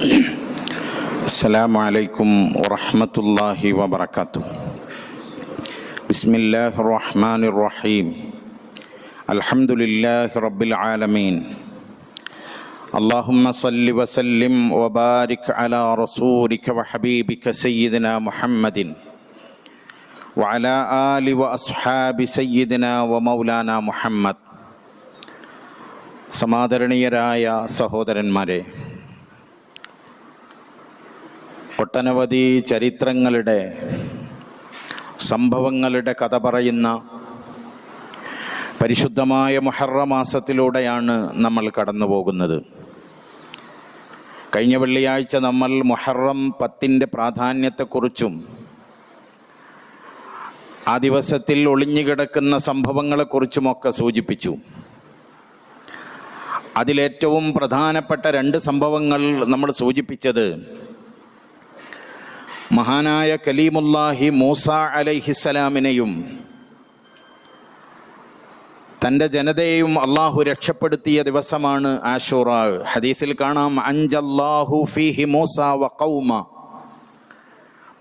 السلام عليكم ورحمة الله وبركاته. بسم الله الرحمن الرحيم. الحمد لله رب العالمين. اللهم صل وسلم وبارك على رسولك وحبيبك سيدنا محمد وعلى آل وأصحاب سيدنا ومولانا محمد. സമാദരണീയരായ സഹോദരന്മാരെ, ഒട്ടനവധി ചരിത്രങ്ങളുടെ സംഭവങ്ങളുടെ കഥ പറയുന്ന പരിശുദ്ധമായ മുഹറം മാസത്തിലൂടെയാണ് നമ്മൾ കടന്നു പോകുന്നത്. കഴിഞ്ഞ വെള്ളിയാഴ്ച നമ്മൾ മുഹറം 10 പ്രാധാന്യത്തെക്കുറിച്ചും ആ ദിവസത്തിൽ ഒളിഞ്ഞുകിടക്കുന്ന സംഭവങ്ങളെക്കുറിച്ചുമൊക്കെ സൂചിപ്പിച്ചു. അതിലേറ്റവും പ്രധാനപ്പെട്ട 2 സംഭവങ്ങൾ നമ്മൾ സൂചിപ്പിച്ചത് മഹാനായ കലീമുല്ലാഹി മൂസ അലൈഹിസ്സലാമിനെയും തൻ്റെ ജനതയെയും അള്ളാഹു രക്ഷപ്പെടുത്തിയ ദിവസമാണ് ആശൂറാ. ഹദീസിൽ കാണാം, അൻജല്ലാഹു ഫീഹി മൂസ വ ഖൗമ.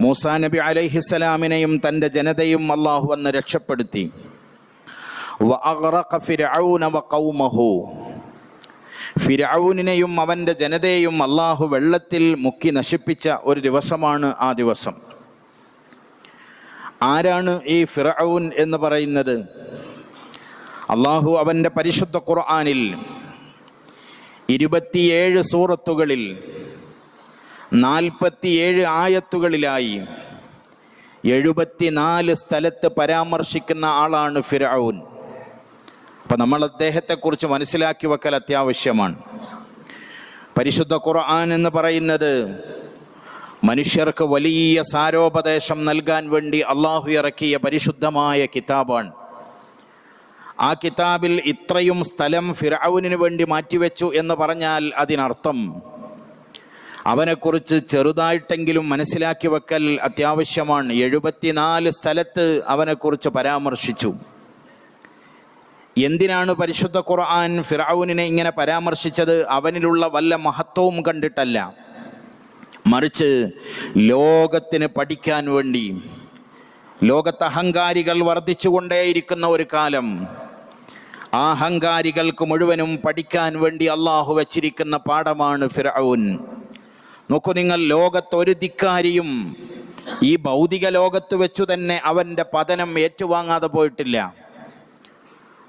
മൂസാ നബി അലൈഹിസ്സലാമിനെയും തൻ്റെ ജനതയും അള്ളാഹു അന്ന് രക്ഷപ്പെടുത്തി. വ അഗ്റഖ ഫിർഔന വ ഖൗമഹു. ഫിർഔനിനെയും അവൻ്റെ ജനതയെയും അള്ളാഹു വെള്ളത്തിൽ മുക്കി നശിപ്പിച്ച ഒരു ദിവസമാണ് ആ ദിവസം. ആരാണ് ഈ ഫിർഔൻ എന്ന് പറയുന്നത്? അള്ളാഹു അവൻ്റെ പരിശുദ്ധ ഖുർആനിൽ 27 സൂറത്തുകളിൽ 47 ആയത്തുകളിലായി 74 സ്ഥലത്ത് പരാമർശിക്കുന്ന ആളാണ് ഫിർഔൻ. അപ്പം നമ്മൾ അദ്ദേഹത്തെക്കുറിച്ച് മനസ്സിലാക്കി വെക്കൽ അത്യാവശ്യമാണ്. പരിശുദ്ധ ഖുർആൻ എന്ന് പറയുന്നത് മനുഷ്യർക്ക് വലിയ സാരോപദേശം നൽകാൻ വേണ്ടി അള്ളാഹു ഇറക്കിയ പരിശുദ്ധമായ കിതാബാണ്. ആ കിതാബിൽ ഇത്രയും സ്ഥലം ഫിർഔനിന് വേണ്ടി മാറ്റിവെച്ചു എന്ന് പറഞ്ഞാൽ അതിനർത്ഥം അവനെക്കുറിച്ച് ചെറുതായിട്ടെങ്കിലും മനസ്സിലാക്കി വെക്കൽ അത്യാവശ്യമാണ്. 74 സ്ഥലത്ത് അവനെക്കുറിച്ച് പരാമർശിച്ചു. എന്തിനാണ് പരിശുദ്ധ ഖുർആൻ ഫിർഔനിനെ ഇങ്ങനെ പരാമർശിച്ചത്? അവനിലുള്ള വല്ല മഹത്വവും കണ്ടിട്ടല്ല, മറിച്ച് ലോകത്തിന് പഠിക്കാൻ വേണ്ടി. ലോകത്ത് അഹങ്കാരികൾ വർദ്ധിച്ചുകൊണ്ടേയിരിക്കുന്ന ഒരു കാലം, ആ അഹങ്കാരികൾക്ക് മുഴുവനും പഠിക്കാൻ വേണ്ടി അള്ളാഹു വച്ചിരിക്കുന്ന പാഠമാണ് ഫിർഔൻ. നോക്കൂ നിങ്ങൾ, ലോകത്തൊരു ധിക്കാരിയും ഈ ഭൗതിക ലോകത്ത് വെച്ചു തന്നെ അവൻ്റെ പതനം ഏറ്റുവാങ്ങാതെ പോയിട്ടില്ല.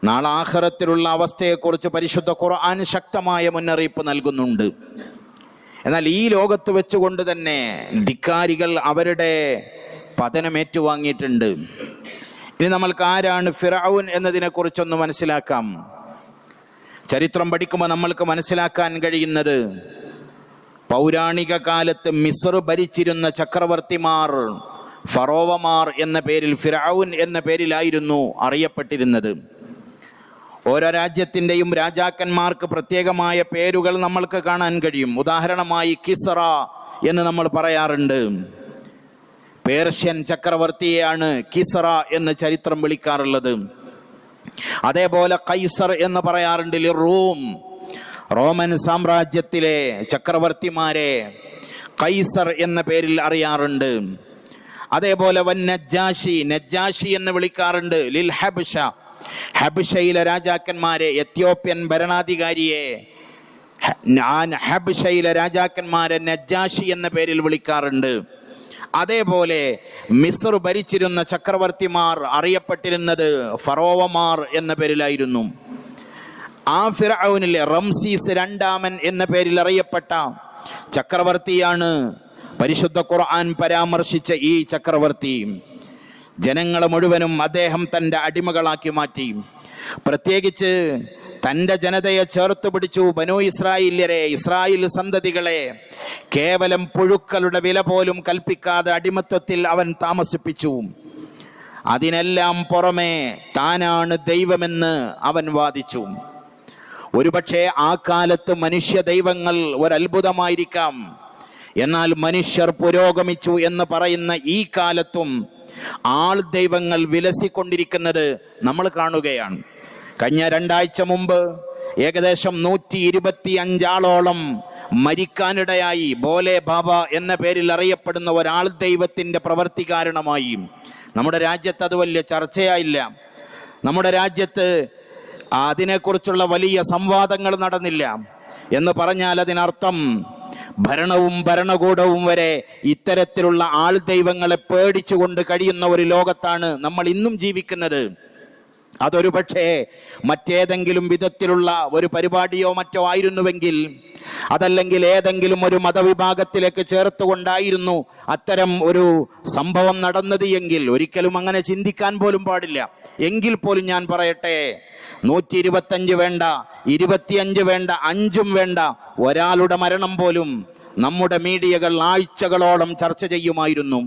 നാളെ ആഖിറത്തിലുള്ള അവസ്ഥയെക്കുറിച്ച് പരിശുദ്ധ ഖുർആൻ ശക്തമായ മുന്നറിയിപ്പ് നൽകുന്നുണ്ട്. എന്നാൽ ഈ ലോകത്ത് വെച്ചുകൊണ്ട് തന്നെ ധിക്കാരികൾ അവരുടെ പതനം ഏറ്റുവാങ്ങിയിട്ടുണ്ട്. ഇനി നമ്മൾക്ക് ആരാണ് ഫിർഔൻ എന്നതിനെക്കുറിച്ചൊന്ന് മനസ്സിലാക്കാം. ചരിത്രം പഠിക്കുമ്പോൾ നമ്മൾക്ക് മനസ്സിലാക്കാൻ കഴിയുന്നത്, പൗരാണിക കാലത്ത് മിസ്ർ ഭരിച്ചിരുന്ന ചക്രവർത്തിമാർ, ഫറോവമാർ എന്ന പേരിൽ, ഫിർഔൻ എന്ന പേരിലായിരുന്നു അറിയപ്പെട്ടിരുന്നത്. ഓരോ രാജ്യത്തിൻ്റെയും രാജാക്കന്മാർക്ക് പ്രത്യേകമായ പേരുകൾ നമ്മൾക്ക് കാണാൻ കഴിയും. ഉദാഹരണമായി കിസ്റ എന്ന് നമ്മൾ പറയാറുണ്ട്. പേർഷ്യൻ ചക്രവർത്തിയെയാണ് കിസ്റ എന്ന് ചരിത്രം വിളിക്കാറുള്ളത്. അതേപോലെ കൈസർ എന്ന് പറയാറുണ്ട്. റോമൻ സാമ്രാജ്യത്തിലെ ചക്രവർത്തിമാരെ കൈസർ എന്ന പേരിൽ അറിയാറുണ്ട്. അതേപോലെ നജ്ജാഷി എന്ന് വിളിക്കാറുണ്ട്. ലിൽ ഹബ്ഷ, ഹബ്ഷയിലെ രാജാക്കന്മാരെ, എത്യോപ്യൻ ഭരണാധികാരിയെ ഹബ്ഷയിലെ രാജാക്കന്മാരെ നജ്ജാഷി എന്ന പേരിൽ വിളിക്കാറുണ്ട്. അതേപോലെ മിസ്ർ ഭരിച്ചിരുന്ന ചക്രവർത്തിമാർ അറിയപ്പെട്ടിരുന്നത് ഫറോവമാർ എന്ന പേരിലായിരുന്നു. ആ ഫിർഔനിലെ റംസീസ് 2 എന്ന പേരിൽ അറിയപ്പെട്ട ചക്രവർത്തിയാണ് പരിശുദ്ധ ഖുർആൻ പരാമർശിച്ച ഈ ചക്രവർത്തി. ജനങ്ങളെ മുഴുവനും അദ്ദേഹം തൻ്റെ അടിമകളാക്കി മാറ്റി. പ്രത്യേകിച്ച് തൻ്റെ ജനതയെ ചേർത്ത് പിടിച്ചു. ബനൂ ഇസ്രായേല്യരെ, ഇസ്രായേൽ സന്തതികളെ കേവലം പുഴുക്കളുടെ വില പോലും കൽപ്പിക്കാതെ അടിമത്വത്തിൽ അവൻ താമസിപ്പിച്ചു. അതിനെല്ലാം പുറമെ താനാണ് ദൈവമെന്ന് അവൻ വാദിച്ചു. ഒരുപക്ഷെ ആ കാലത്ത് മനുഷ്യ ദൈവങ്ങൾ ഒരത്ഭുതമായിരിക്കാം. എന്നാൽ മനുഷ്യർ പുരോഗമിച്ചു എന്ന് പറയുന്ന ഈ കാലത്തും ആൾ ദൈവങ്ങൾ വിലസിക്കൊണ്ടിരിക്കുന്നത് നമ്മൾ കാണുകയാണ്. കഴിഞ്ഞ 2 ആഴ്ച മുമ്പ് ഏകദേശം 125 ആളോളം മരിക്കാനിടയായി. ഭോലെ ബാബ എന്ന പേരിൽ അറിയപ്പെടുന്ന ഒരാൾ ദൈവത്തിൻ്റെ പ്രവൃത്തി കാരണമായി. നമ്മുടെ രാജ്യത്ത് അത് വലിയ ചർച്ചയായില്ല. നമ്മുടെ രാജ്യത്ത് അതിനെക്കുറിച്ചുള്ള വലിയ സംവാദങ്ങൾ നടന്നില്ല. എന്ന് പറഞ്ഞാൽ അതിനർത്ഥം ഭരണവും ഭരണകൂടവും വരെ ഇത്തരത്തിലുള്ള ആൾ ദൈവങ്ങളെ പേടിച്ചുകൊണ്ട് കഴിയുന്ന ഒരു ലോകത്താണ് നമ്മൾ ഇന്നും ജീവിക്കുന്നത്. അതൊരു പക്ഷേ മറ്റേതെങ്കിലും വിധത്തിലുള്ള ഒരു പരിപാടിയോ മറ്റോ ആയിരുന്നുവെങ്കിൽ, അതല്ലെങ്കിൽ ഏതെങ്കിലും ഒരു മതവിഭാഗത്തിലേക്ക് ചേർത്തുകൊണ്ടായിരുന്നു അത്തരം ഒരു സംഭവം നടന്നത് എങ്കിൽ, ഒരിക്കലും അങ്ങനെ ചിന്തിക്കാൻ പോലും പാടില്ല. എങ്കിൽ പോലും ഞാൻ പറയട്ടെ, 125 വേണ്ട, 25 വേണ്ട, 5 വേണ്ട, ഒരാളുടെ മരണം പോലും നമ്മുടെ മീഡിയകൾ ആഴ്ചകളോളം ചർച്ച ചെയ്യുമായിരുന്നു.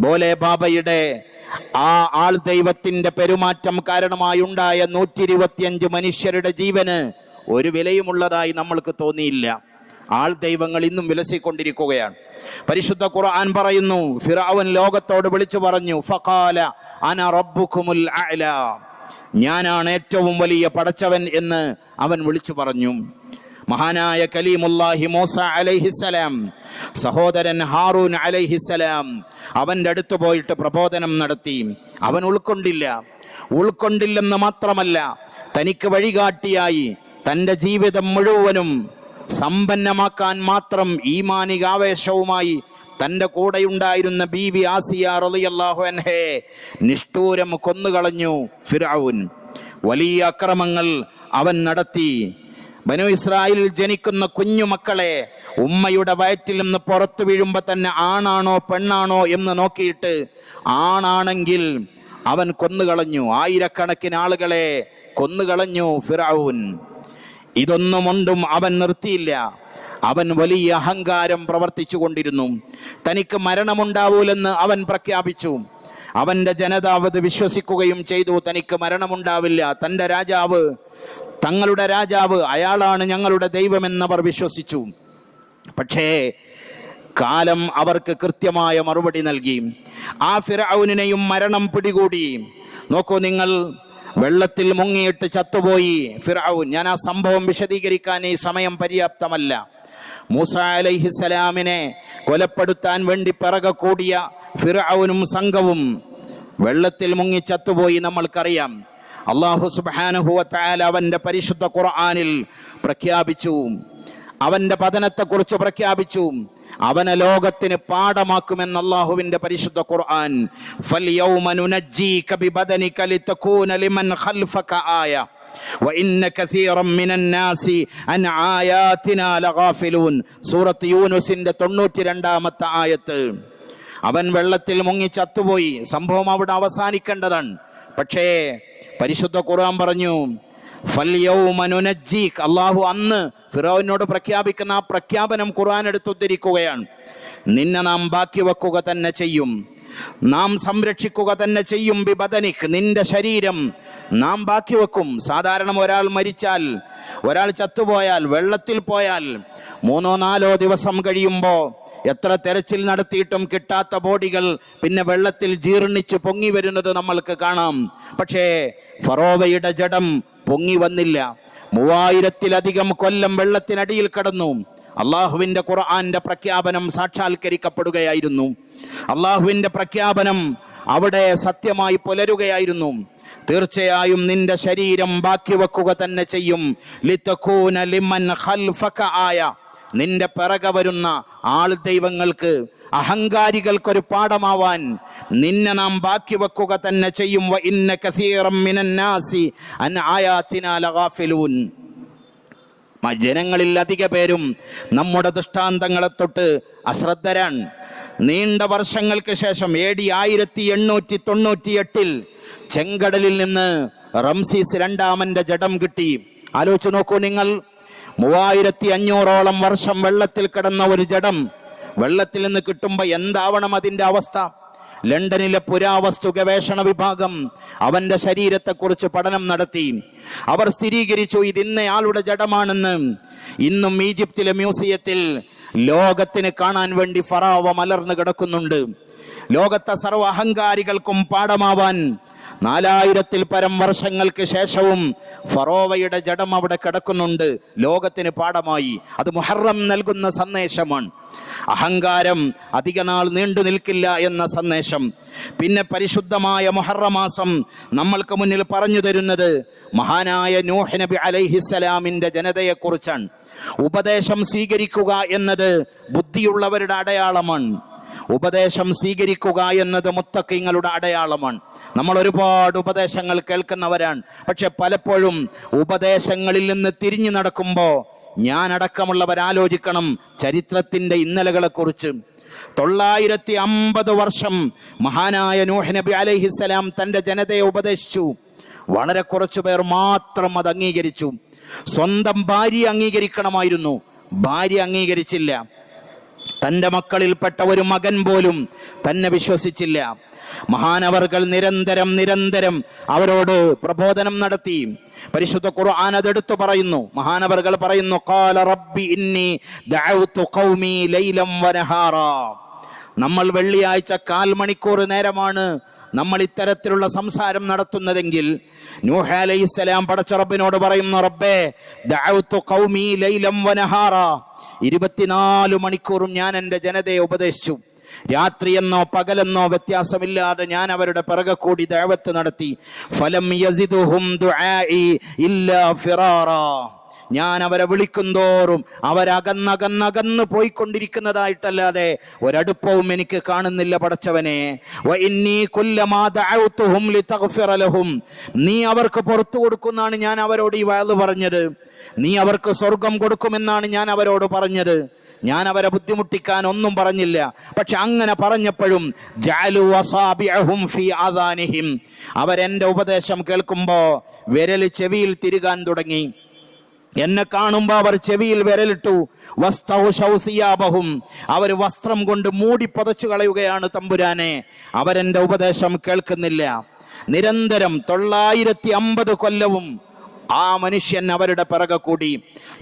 ഭോലെ ബാബയുടെ ആ ആൾ ദൈവത്തിന്റെ പെരുമാറ്റം കാരണമായുണ്ടായ 125 മനുഷ്യരുടെ ജീവന് ഒരു വിലയുമുള്ളതായി നമ്മൾക്ക് തോന്നിയില്ല. ആൾ ദൈവങ്ങൾ ഇന്നും വിലസിക്കൊണ്ടിരിക്കുകയാണ്. പരിശുദ്ധ ഖുർആൻ പറയുന്നു, ഫിർഔൻ ലോകത്തോട് വിളിച്ചു പറഞ്ഞു, ഫഖാല അന റബ്ബുകുമുൽ അഅല, ഞാനാണ് ഏറ്റവും വലിയ പടച്ചവൻ എന്ന് അവൻ വിളിച്ചു പറഞ്ഞു. മഹാനായ കലീമുല്ലാഹി മൂസ അലൈഹിസ്സലാം, സഹോദരൻ ഹാറൂൻ അലൈഹിസ്സലാം അവൻ്റെ അടുത്ത് പോയിട്ട് പ്രബോധനം നടത്തി. അവൻ ഉൾക്കൊണ്ടില്ലെന്ന് മാത്രമല്ല, തനിക്ക് വഴികാട്ടിയായി തൻ്റെ ജീവിതം മുഴുവനും സമ്പന്നമാക്കാൻ മാത്രം ഈമാനികാവേശവുമായി തൻ്റെ കൂടെയുണ്ടായിരുന്ന ബീവി ആസിയ റളിയല്ലാഹു അൻഹയെ നിഷ്ഠൂരം കൊന്നുകളഞ്ഞു ഫിർഔൻ. വലിയ അക്രമങ്ങൾ അവൻ നടത്തി. ബനു ഇസ്രായേലിൽ ജനിക്കുന്ന കുഞ്ഞുമക്കളെ ഉമ്മയുടെ വയറ്റിൽ നിന്ന് പുറത്തു വീഴുമ്പോൾ തന്നെ ആണാണോ പെണ്ണാണോ എന്ന് നോക്കിയിട്ട് ആണാണെങ്കിൽ അവൻ കൊന്നുകളഞ്ഞു. ആയിരക്കണക്കിന് ആളുകളെ കൊന്നുകളഞ്ഞു ഫിർഔൻ. ഇതൊന്നുമൊണ്ടും അവൻ നിർത്തിയില്ല. അവൻ വലിയ അഹങ്കാരം പ്രവർത്തിച്ചു കൊണ്ടിരുന്നു. തനിക്ക് മരണമുണ്ടാവൂലെന്ന് അവൻ പ്രഖ്യാപിച്ചു. അവൻ്റെ ജനതാവ് വിശ്വസിക്കുകയും ചെയ്തു. തനിക്ക് മരണമുണ്ടാവില്ല, തൻ്റെ രാജാവ്, തങ്ങളുടെ രാജാവ്, അയാളാണ് ഞങ്ങളുടെ ദൈവമെന്നവർ വിശ്വസിച്ചു. പക്ഷേ കാലം അവർക്ക് കൃത്യമായ മറുപടി നൽകി. ആ ഫിർഔനിനെയും മരണം പിടികൂടി. നോക്കൂ നിങ്ങൾ, വെള്ളത്തിൽ മുങ്ങിയിട്ട് ചത്തുപോയി ഫിർഔൻ. ഞാൻ ആ സംഭവം വിശദീകരിക്കാൻ ഈ സമയം പര്യാപ്തമല്ല. മൂസ അലൈഹിസ്സലാമിനെ കൊലപ്പെടുത്താൻ വേണ്ടി പിറകെ കൂടിയ ഫിർഔനും സംഘവും വെള്ളത്തിൽ മുങ്ങി ചത്തുപോയി നമ്മൾക്കറിയാം. അല്ലാഹു സുബ്ഹാനഹു വ തആല അവൻ്റെ പരിശുദ്ധ ഖുർആനിൽ പ്രഖ്യാപിച്ചു, അവൻ്റെ പതനത്തെക്കുറിച്ച് പ്രഖ്യാപിച്ചു. അവനെ ലോകത്തിന് പാഠമാക്കുമെന്ന് അല്ലാഹുവിൻ്റെ പരിശുദ്ധ ഖുർആൻ. ഫൽയൗമ നുനജ്ജീക ബിബദനിക ലിതകൂന ലിമൻ ഖൽഫക ആയ വഇന്ന കസീറൻ മിനൻ നാസി അൻ ആയാതിനാ ലഗാഫിലൂൻ. സൂറത്ത് യൂനുസിന്റെ 92-ാമത്തെ ആയത്ത്. അവൻ വെള്ളത്തിൽ മുങ്ങി ചത്തുപോയി. സംഭവം അവിടെ അവസാനിക്കേണ്ടതാണ്. പക്ഷേ പരിശുദ്ധ ഖുർആൻ പറഞ്ഞു, ഫൽയൗമ നുനജ്ജീക, അല്ലാഹു അന്ന് ഫിറഔനോട് പ്രഖ്യാപിക്കുന്ന ആ പ്രഖ്യാപനം ഖുർആൻ എടുത്തുദ്ധരിക്കുകയാണ്. നിന്നെ നാം ബാക്കി വെക്കുക തന്നെ ചെയ്യും, നാം സംരക്ഷിക്കുക തന്നെ ചെയ്യും. ബിബദനിക്, നിന്റെ ശരീരം നാം ബാക്കി വെക്കും. സാധാരണ ഒരാൾ മരിച്ചാൽ, ഒരാൾ ചത്തുപോയാൽ, വെള്ളത്തിൽ പോയാൽ 3-4 ദിവസം കഴിയുമ്പോൾ എത്ര തെരച്ചിൽ നടത്തിയിട്ടും കിട്ടാത്ത ബോഡികൾ പിന്നെ വെള്ളത്തിൽ ജീർണിച്ച് പൊങ്ങി വരുന്നത് നമ്മൾക്ക് കാണാം. പക്ഷേ ഫറോവയുടെ ജഡം പൊങ്ങി വന്നില്ല. 3000-ലധികം കൊല്ലം വെള്ളത്തിനടിയിൽ കടന്നു. അള്ളാഹുവിൻ്റെ ഖുർആന്റെ പ്രഖ്യാപനം സാക്ഷാത്കരിക്കപ്പെടുകയായിരുന്നു. അള്ളാഹുവിൻ്റെ പ്രഖ്യാപനം അവിടെ സത്യമായി പുലരുകയായിരുന്നു. തീർച്ചയായും നിന്റെ ശരീരം ബാക്കി വെക്കുക തന്നെ ചെയ്യും. ലിതകൂന ലിമൻ ഖൽഫക ആയ, നിന്റെ പിറകെ വരുന്ന ആൾ ദൈവങ്ങൾക്ക്, അഹങ്കാരികൾക്കൊരു പാഠമാവാൻ നിന്നെ നാം ബാക്കി വെക്കുക തന്നെ ചെയ്യും. വഇന്ന കസീറൻ മിനൻ നാസി അൻ ആയാതിനാ ലഗാഫിലൂൻ. ജനങ്ങളിൽ അധിക പേരും നമ്മുടെ ദൃഷ്ടാന്തങ്ങളെ തൊട്ട് അശ്രദ്ധരാണ്. നീണ്ട വർഷങ്ങൾക്ക് ശേഷം AD 1898 ചെങ്കടലിൽ നിന്ന് റംസീസ് 2-ാമന്റെ ജഡം കിട്ടി. ആലോചിച്ച് നോക്കൂ നിങ്ങൾ, 3500ഓളം വർഷം വെള്ളത്തിൽ കിടന്ന ഒരു ജഡം വെള്ളത്തിൽ നിന്ന് കിട്ടുമ്പോൾ എന്താവണം അതിൻ്റെ അവസ്ഥ? ലണ്ടനിലെ പുരാവസ്തു ഗവേഷണ വിഭാഗം അവന്റെ ശരീരത്തെക്കുറിച്ച് പഠനം നടത്തി. അവർ സ്ഥിരീകരിച്ചു ഇത് ഇന്നയാളുടെ ജഡമാണെന്ന്. ഇന്നും ഈജിപ്തിലെ മ്യൂസിയത്തിൽ ലോകത്തിന് കാണാൻ വേണ്ടി ഫറാവ മലർന്നു കിടക്കുന്നുണ്ട്. ലോകത്തെ സർവ്വ അഹങ്കാരികൾക്കും പാഠമാവാൻ 4000-ൽ പരം വർഷങ്ങൾക്ക് ശേഷവും ഫറോവയുടെ ജഡം അവിടെ കിടക്കുന്നുണ്ട്. ലോകത്തിന് പാഠമായി. അത് മുഹറം നൽകുന്ന സന്ദേശമാണ്. അഹങ്കാരം അധിക നാൾ നീണ്ടു നിൽക്കില്ല എന്ന സന്ദേശം. പിന്നെ പരിശുദ്ധമായ മുഹറം മാസം നമ്മൾക്ക് മുന്നിൽ പറഞ്ഞു തരുന്നത് മഹാനായ നൂഹ് നബി അലൈഹിസ്സലാമിന്റെ ജനതയെക്കുറിച്ചാണ്. ഉപദേശം സ്വീകരിക്കുക എന്നത് ബുദ്ധിയുള്ളവരുടെ അടയാളമാണ്. ഉപദേശം സ്വീകരിക്കുക എന്നത് മുത്തഖീങ്ങളുടെ അടയാളമാണ്. നമ്മൾ ഒരുപാട് ഉപദേശങ്ങൾ കേൾക്കുന്നവരാണ്. പക്ഷെ പലപ്പോഴും ഉപദേശങ്ങളിൽ നിന്ന് തിരിഞ്ഞു നടക്കുമ്പോൾ ഞാൻ അടക്കമുള്ളവരാലോചിക്കണം ചരിത്രത്തിന്റെ ഇന്നലകളെ കുറിച്ച്. 950 വർഷം മഹാനായ നൂഹ് നബി അലൈഹിസ്സലാം തന്റെ ജനതയെ ഉപദേശിച്ചു. വളരെ കുറച്ചു പേർ മാത്രം അത് അംഗീകരിച്ചു. സ്വന്തം ഭാര്യ അംഗീകരിക്കണമായിരുന്നു, ഭാര്യ അംഗീകരിച്ചില്ല. തൻ്റെ മക്കളിൽപ്പെട്ട ഒരു മകൻ പോലും തന്നെ വിശ്വസിച്ചില്ല. മഹാനവർകൾ നിരന്തരം അവരോട് പ്രബോധനം നടത്തി. പരിശുദ്ധ ഖുർആൻ അതെടുത്തു പറയുന്നു. മഹാനവർകൾ പറയുന്നു, ഖാല റബ്ബി ഇന്നി ദഅവ്തു ഖൗമി ലൈലം വനഹാറാ. നമ്മൾ വെള്ളിയാഴ്ച 1/4 മണിക്കൂർ നേരമാണ് നമ്മൾ ഇത്തരത്തിലുള്ള സംസാരം നടത്തുന്നതെങ്കിൽ നൂഹ് അലൈഹിസ്സലാം പടച്ച റബ്ബിനോട് പറയുന്നു, റബ്ബേ ദഅവ്തു ഖൗമി ലൈലം വനഹാറാ. 24 മണിക്കൂറും ഞാൻ എൻ്റെ ജനതയെ ഉപദേശിച്ചു. രാത്രിയെന്നോ പകലെന്നോ വ്യത്യാസമില്ലാതെ ഞാൻ അവരുടെ പിറകെ കൂടി ദഅവത്ത് നടത്തി. ഫലം യസിദുഹും ദുആഇ ഇല്ലാ ഫിറാറാ. ഞാൻ അവരെ വിളിക്കുന്തോറും അവരകന്നകന്നകന്ന് പോയിക്കൊണ്ടിരിക്കുന്നതായിട്ടല്ലാതെ ഒരടുപ്പവും എനിക്ക് കാണുന്നില്ല പടച്ചവനെ. നീ അവർക്ക് പുറത്തു കൊടുക്കുന്നാണ് ഞാൻ അവരോട് ഈ വഅദ് പറഞ്ഞത്. നീ അവർക്ക് സ്വർഗം കൊടുക്കുമെന്നാണ് ഞാൻ അവരോട് പറഞ്ഞത്. ഞാൻ അവരെ ബുദ്ധിമുട്ടിക്കാൻ ഒന്നും പറഞ്ഞില്ല. പക്ഷെ അങ്ങനെ പറഞ്ഞപ്പോഴും ജഅലു അസാബിഅഹും ഫീ ആദാനിഹിം, അവരെന്റെ ഉപദേശം കേൾക്കുമ്പോ വിരൽ ചെവിയിൽ തിരുകാൻ തുടങ്ങി. എന്നെ കാണുമ്പോ അവർ ചെവിയിൽ വിരലിട്ടു. അവർ വസ്ത്രം കൊണ്ട് മൂടി പുതച്ചു കളയുകയാണ് തമ്പുരാനെ. അവരെന്റെ ഉപദേശം കേൾക്കുന്നില്ല. നിരന്തരം 950 കൊല്ലവും ആ മനുഷ്യൻ അവരുടെ പിറകെ കൂടി.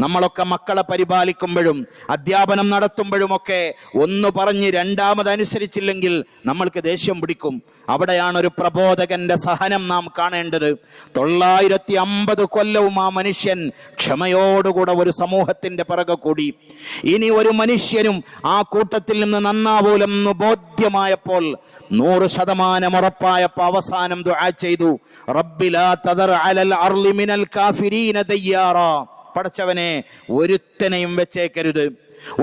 നമ്മളൊക്കെ മക്കളെ പരിപാലിക്കുമ്പോഴും അധ്യാപനം നടത്തുമ്പോഴുമൊക്കെ ഒന്ന് പറഞ്ഞ് രണ്ടാമതനുസരിച്ചില്ലെങ്കിൽ നമ്മൾക്ക് ദേഷ്യം പിടിക്കും. അവിടെയാണ് ഒരു പ്രബോധകന്റെ സഹനം നാം കാണേണ്ടത്. 950 കൊല്ലവും ആ മനുഷ്യൻ ക്ഷമയോടുകൂടെ ഒരു സമൂഹത്തിന്റെ പിറകെ കൂടി. ഇനി ഒരു മനുഷ്യനും ആ കൂട്ടത്തിൽ നിന്ന് നന്നാവൂലെന്ന് ബോധ്യമായപ്പോൾ 100% ഉറപ്പായപ്പോൾ അവസാനം ദുആ ചെയ്തു, റബ്ബി ലാ തദർ അലൽ അർളി മിനൽ കാഫിരീന ദയ്യാറാ. പടച്ചവനെ ഒരുത്തനെയും വെച്ചേക്കരുത്,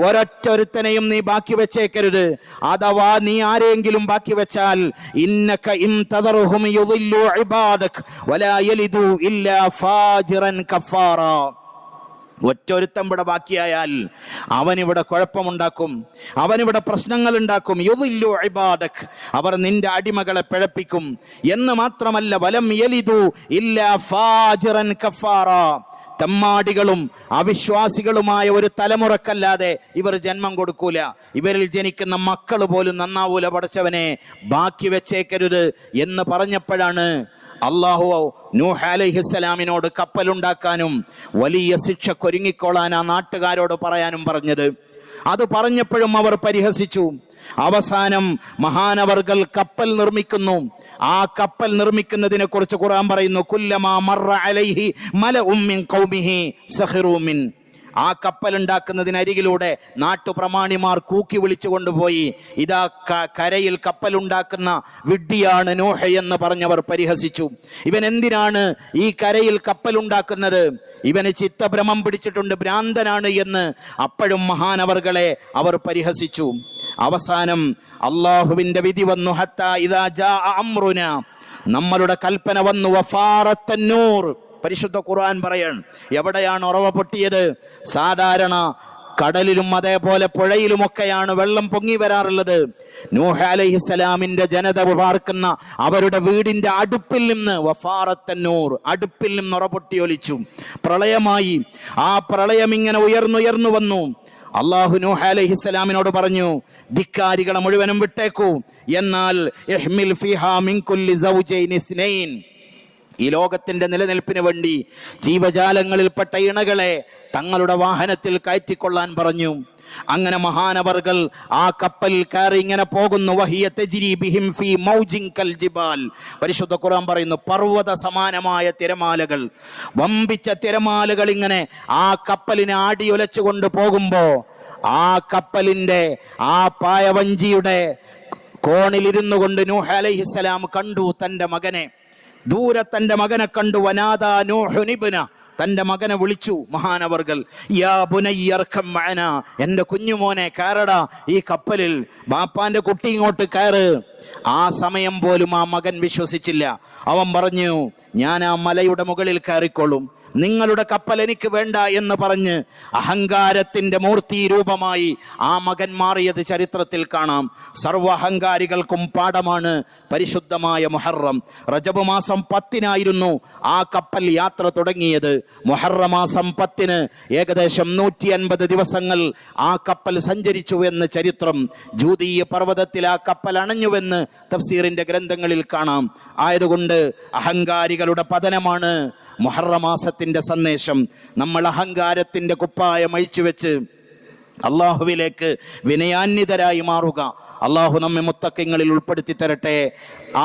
ഒരൊറ്റൊരുത്തനെയും നീ ബാക്കി വെച്ചേക്കരുത്. അഥവാ നീ ആരെങ്കിലും ബാക്കി വെച്ചാൽ ഇന്നക ഇൻ തദർഹും യുദില്ലു ഇബാദക വലാ യലിദു ഇല്ലാ ഫാജിറൻ കഫാറാ. ഒറ്റൊരുത്തം ഇവിടെ ബാക്കിയായാൽ അവനിവിടെ കുഴപ്പമുണ്ടാക്കും, അവനിവിടെ പ്രശ്നങ്ങൾ ഉണ്ടാക്കും. യുദില്ലു ഇബാദക, അവർ നിന്റെ അടിമകളെ പിഴപ്പിക്കും എന്ന് മാത്രമല്ല, വലം യലിദു ഇല്ലാ ഫാജിറൻ കഫാറാ. തെമ്മാടികളും അവിശ്വാസികളുമായ ഒരു തലമുറക്കല്ലാതെ ഇവർ ജന്മം കൊടുക്കൂല. ഇവരിൽ ജനിക്കുന്ന മക്കൾ പോലും നന്നാവൂല. പടച്ചവനെ ബാക്കി വെച്ചേക്കരുത് എന്ന് പറഞ്ഞപ്പോഴാണ് അല്ലാഹു നൂഹ് അലൈഹിസ്സലാമിനോട് കപ്പലുണ്ടാക്കാനും വലിയ ശിക്ഷക്കൊരുങ്ങിക്കോളാൻ ആ നാട്ടുകാരോട് പറയാനും പറഞ്ഞത്. അത് പറഞ്ഞപ്പോഴും അവർ പരിഹസിച്ചു. അവസാനം മഹാനവർകൾ കപ്പൽ നിർമ്മിക്കുന്നു. ആ കപ്പൽ നിർമ്മിക്കുന്നതിനെ കുറിച്ച് ഖുർആൻ പറയുന്നു, കുല്ലമാ മർറ അലൈഹി മലഉം മിൻ ഖൗമിഹി സഖിറൂ മിൻ. ആ കപ്പൽ ഉണ്ടാക്കുന്നതിനരികിലൂടെ നാട്ടുപ്രമാണിമാർ കൂക്കി വിളിച്ചു കൊണ്ടുപോയി, ഇതാ കരയിൽ കപ്പലുണ്ടാക്കുന്ന വിഡ്ഢിയാണ് നൂഹ് എന്ന് പറഞ്ഞവർ പരിഹസിച്ചു. ഇവൻ എന്തിനാണ് ഈ കരയിൽ കപ്പലുണ്ടാക്കുന്നത്? ഇവന് ചിത്തഭ്രമം പിടിച്ചിട്ടുണ്ട്, ഭ്രാന്തനാണ് എന്ന് അപ്പോഴും മഹാനവർകളെ അവർ പരിഹസിച്ചു. അവസാനം അള്ളാഹുവിന്റെ വിധി വന്നു. ഹത്താ ഇദാ ജാഅ അംറുനാ, നമ്മളുടെ കൽപ്പന വന്നു. വഫാറത്തന്നൂർ, പരിശുദ്ധ ഖുർആൻ പറയാണ്. എവിടെയാണ് ഉറവ പൊട്ടിയത്? സാധാരണ കടലിലും അതേപോലെ പുഴയിലുമൊക്കെയാണ് വെള്ളം പൊങ്ങി വരാറുള്ളത്. നൂഹ് അലൈഹിസ്സലാമിന്റെ ജനത പാർക്കുന്ന അവരുടെ വീടിന്റെ അടുപ്പിൽ നിന്ന് വഫാറത്തന്നൂർ, അടുപ്പിൽ നിന്ന് ഉറ പൊട്ടിയൊലിച്ചു. പ്രളയമായി. ആ പ്രളയം ഇങ്ങനെ ഉയർന്നുയർന്നു വന്നു. അല്ലാഹു നൂഹ് അലൈഹിസ്സലാമിനോട് പറഞ്ഞു, ധിക്കാരികളെ മുഴുവനും വിട്ടേക്കൂ, എന്നാൽ ഇഹ്മിൽ ഫീഹാ മിൻ കുല്ലി സൗജൈനി ഇസ്നൈൻ, ഈ ലോകത്തിന്റെ നിലനിൽപ്പിന് വേണ്ടി ജീവജാലങ്ങളിൽപ്പെട്ട ഇണകളെ തങ്ങളുടെ വാഹനത്തിൽ കയറ്റിക്കൊള്ളാൻ പറഞ്ഞു. അങ്ങനെ മഹാനവർകൾ ആ കപ്പൽ കയറി ഇങ്ങനെ പോകുന്നു. വഹിയ തജ്രി ബിഹിം ഫീ മൗജിൻ കൽ ജിബാൽ. പരിശുദ്ധ ഖുർആൻ പറയുന്നു, പർവ്വത സമാനമായ തിരമാലകൾ, വമ്പിച്ച തിരമാലകൾ ഇങ്ങനെ ആ കപ്പലിനെ ആടിയൊലച്ചുകൊണ്ട് പോകുമ്പോ ആ കപ്പലിന്റെ ആ പായവഞ്ചിയുടെ കോണിലിരുന്നു കൊണ്ട് നൂഹ് അലൈഹിസ്സലാം കണ്ടു തന്റെ മകനെ. ദൂരെ തന്റെ മകനെ കണ്ടു. വനാദാ നൂഹുൻ ഇബ്ന, തന്റെ മകനെ വിളിച്ചു മഹാനവർകൾ. യാ ബുനയ്യർകം മഅന, എന്റെ കുഞ്ഞുമോനെ കയറടാ ഈ കപ്പലിൽ, ബാപ്പാന്റെ കുട്ടി ഇങ്ങോട്ട് കയറ്. ആ സമയം പോലും ആ മകൻ വിശ്വസിച്ചില്ല. അവൻ പറഞ്ഞു, ഞാൻ ആ മലയുടെ മുകളിൽ കയറിക്കൊള്ളും, നിങ്ങളുടെ കപ്പൽ എനിക്ക് വേണ്ട എന്ന് പറഞ്ഞ് അഹങ്കാരത്തിന്റെ മൂർത്തി രൂപമായി ആ മകൻ മാറിയത് ചരിത്രത്തിൽ കാണാം. സർവ്വ അഹങ്കാരികൾക്കും പാഠമാണ് പരിശുദ്ധമായ മുഹറം. റജബ് മാസം 10-നായിരുന്നു ആ കപ്പൽ യാത്ര തുടങ്ങിയത്. മുഹറം മാസം 10-ന് ഏകദേശം 150 ദിവസങ്ങൾ ആ കപ്പൽ സഞ്ചരിച്ചു എന്ന് ചരിത്രം. ജൂതീയ പർവ്വതത്തിൽ ആ കപ്പൽ അണഞ്ഞുവെന്ന് തഫ്സീറിന്റെ ഗ്രന്ഥങ്ങളിൽ കാണാം. ആയതുകൊണ്ട് അഹങ്കാരികളുടെ പതനമാണ് മുഹറം മാസത്തിന്റെ സന്ദേശം. നമ്മൾ അഹങ്കാരത്തിന്റെ കുപ്പായം അഴിച്ചുവെച്ച് അള്ളാഹുവിലേക്ക് വിനയാന്വിതരായി മാറുക. അള്ളാഹു നമ്മെ മുത്തഖ്യങ്ങളിൽ ഉൾപ്പെടുത്തി തരട്ടെ.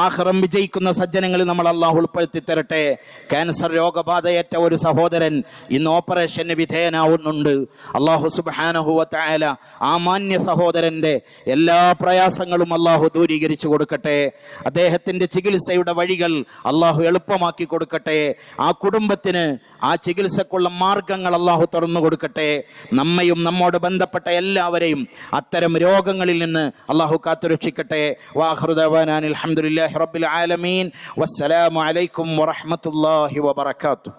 ആഖിറം വിജയിക്കുന്ന സജ്ജനങ്ങളിൽ നമ്മൾ അള്ളാഹു ഉൾപ്പെടുത്തി തരട്ടെ. ക്യാൻസർ രോഗബാധയേറ്റ ഒരു സഹോദരൻ ഇന്ന് ഓപ്പറേഷന് വിധേയനാവുന്നുണ്ട്. അള്ളാഹു സുബ്ഹാനഹു വ തആല ആ മാന്യ സഹോദരന്റെ എല്ലാ പ്രയാസങ്ങളും അള്ളാഹു ദൂരീകരിച്ചു കൊടുക്കട്ടെ. അദ്ദേഹത്തിന്റെ ചികിത്സയുടെ വഴികൾ അള്ളാഹു എളുപ്പമാക്കി കൊടുക്കട്ടെ. ആ കുടുംബത്തിന് ആ ചികിത്സക്കുള്ള മാർഗങ്ങൾ അള്ളാഹു തുറന്നു കൊടുക്കട്ടെ. നമ്മയും നമ്മോട് ബന്ധപ്പെട്ട എല്ലാവരെയും അത്തരം രോഗങ്ങളിൽ നിന്ന് അള്ളാഹു കാത്തുരക്ഷിക്കട്ടെ. വാഖിറു ദഅവാനാ അൽഹംദുലില്ലാഹി റബ്ബിൽ ആലമീൻ. വസ്സലാമു അലൈക്കും വറഹ്മത്തുള്ളാഹി വബറകാതുഹു.